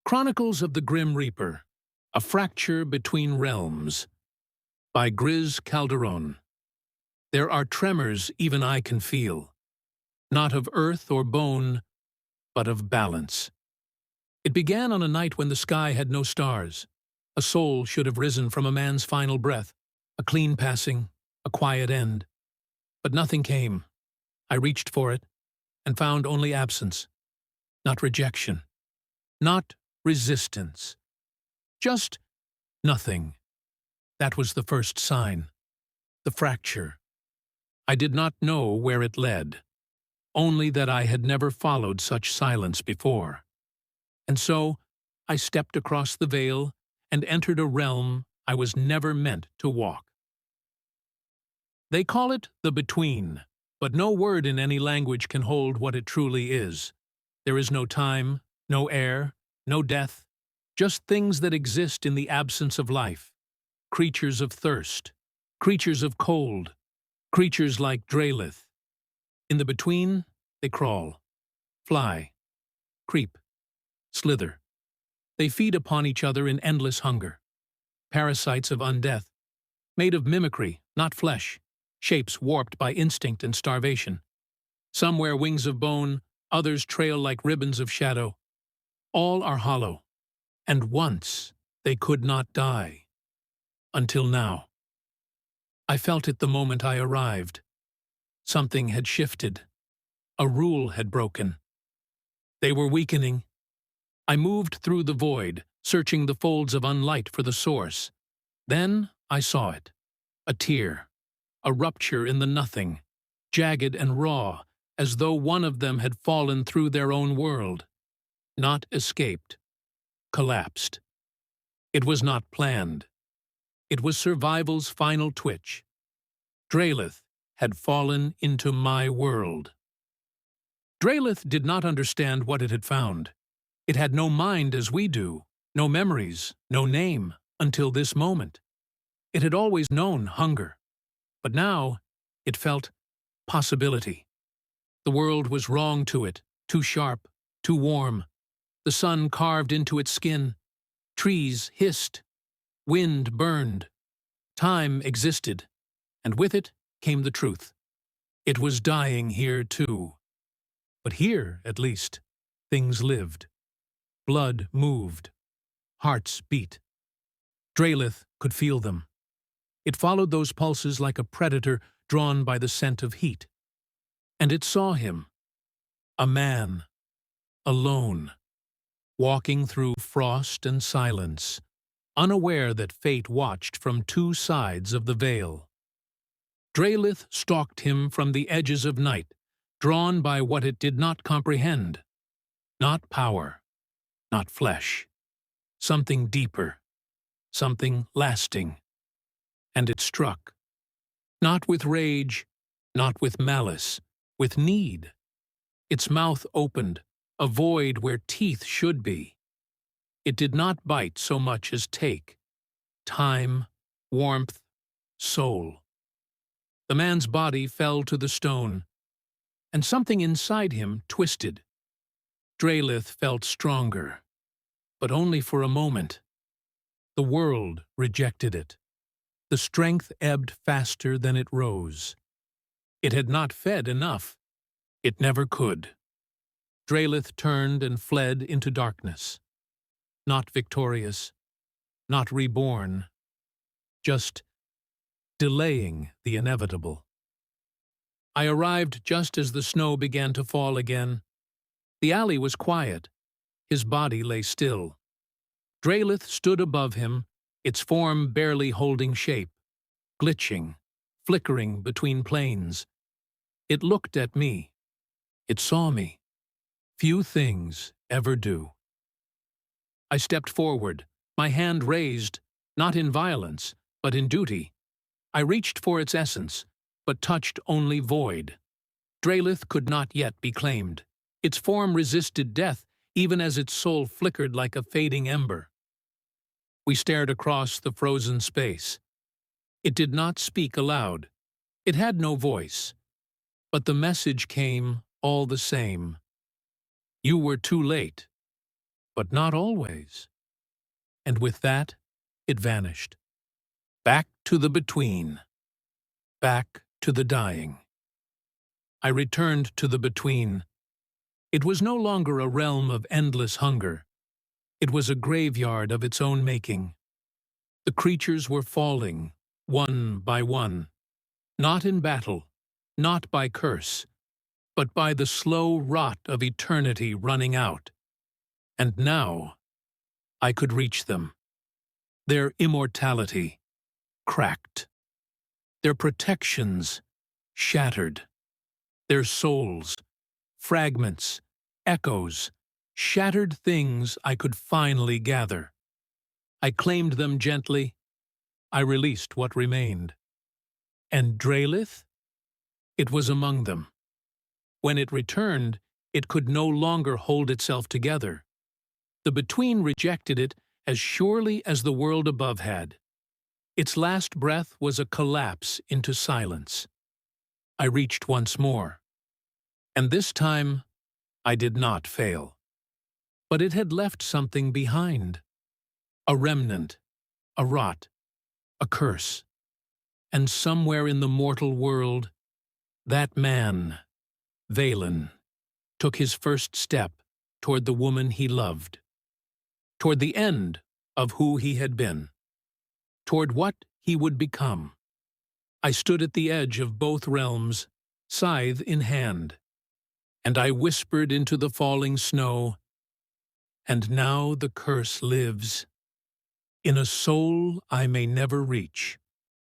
Chronicles of the Grim Reaper, A Fracture Between Realms, by Griz Calderon. There are tremors even I can feel, not of earth or bone, but of balance. It began on a night when the sky had no stars. A soul should have risen from a man's final breath, a clean passing, a quiet end. But nothing came. I reached for it, and found only absence, not rejection, not resistance, just nothing. That was the first sign, the fracture. I did not know where it led, only that I had never followed such silence before. And so I stepped across the veil and entered a realm I was never meant to walk. They call it the between, but no word in any language can hold what it truly is. There is no time, no air, no death, just things that exist in the absence of life. Creatures of thirst, creatures of cold, creatures like Drelith. In the between, they crawl, fly, creep, slither. They feed upon each other in endless hunger. Parasites of undeath, made of mimicry, not flesh, shapes warped by instinct and starvation. Some wear wings of bone, others trail like ribbons of shadow. All are hollow, and once they could not die. Until now. I felt it the moment I arrived. Something had shifted. A rule had broken. They were weakening. I moved through the void, searching the folds of unlight for the source. Then I saw it. A tear. A rupture in the nothing, jagged and raw, as though one of them had fallen through their own world. Not escaped. Collapsed. It was not planned. It was survival's final twitch. Drelith had fallen into my world. Drelith did not understand what it had found. It had no mind as we do, no memories, no name, until this moment. It had always known hunger. But now it felt possibility. The world was wrong to it, too sharp, too warm. The sun carved into its skin. Trees hissed. Wind burned. Time existed, and with it came the truth. It was dying here too. But here, at least, things lived. Blood moved. Hearts beat. Drelith could feel them. It followed those pulses like a predator drawn by the scent of heat. And it saw him, a man, alone, walking through frost and silence, unaware that fate watched from two sides of the veil. Drelith stalked him from the edges of night, drawn by what it did not comprehend. Not power, not flesh, something deeper, something lasting. And it struck. Not with rage, not with malice, with need. Its mouth opened, a void where teeth should be. It did not bite so much as take. Time, warmth, soul. The man's body fell to the stone, and something inside him twisted. Drelith felt stronger, but only for a moment. The world rejected it. The strength ebbed faster than it rose. It had not fed enough. It never could. Drelith turned and fled into darkness. Not victorious, not reborn, just delaying the inevitable. I arrived just as the snow began to fall again. The alley was quiet. His body lay still. Drelith stood above him, its form barely holding shape, glitching, flickering between planes. It looked at me. It saw me. Few things ever do. I stepped forward, my hand raised, not in violence, but in duty. I reached for its essence, but touched only void. Drelith could not yet be claimed. Its form resisted death, even as its soul flickered like a fading ember. We stared across the frozen space. It did not speak aloud. It had no voice. But the message came all the same. You were too late. but not always. And with that, it vanished. Back to the between. Back to the dying. I returned to the between. It was no longer a realm of endless hunger. It was a graveyard of its own making. The creatures were falling, one by one, not in battle, not by curse, but by the slow rot of eternity running out. And now I could reach them. Their immortality cracked. Their protections shattered. Their souls, fragments, echoes, shattered things I could finally gather. I claimed them gently. I released what remained. And Drelith? It was among them. When it returned, it could no longer hold itself together. The between rejected it as surely as the world above had. Its last breath was a collapse into silence. I reached once more. And this time, I did not fail. But it had left something behind. A remnant, a rot, a curse. And somewhere in the mortal world, that man, Valen, took his first step toward the woman he loved, toward the end of who he had been, toward what he would become. I stood at the edge of both realms, scythe in hand, and I whispered into the falling snow, "And now the curse lives in a soul I may never reach."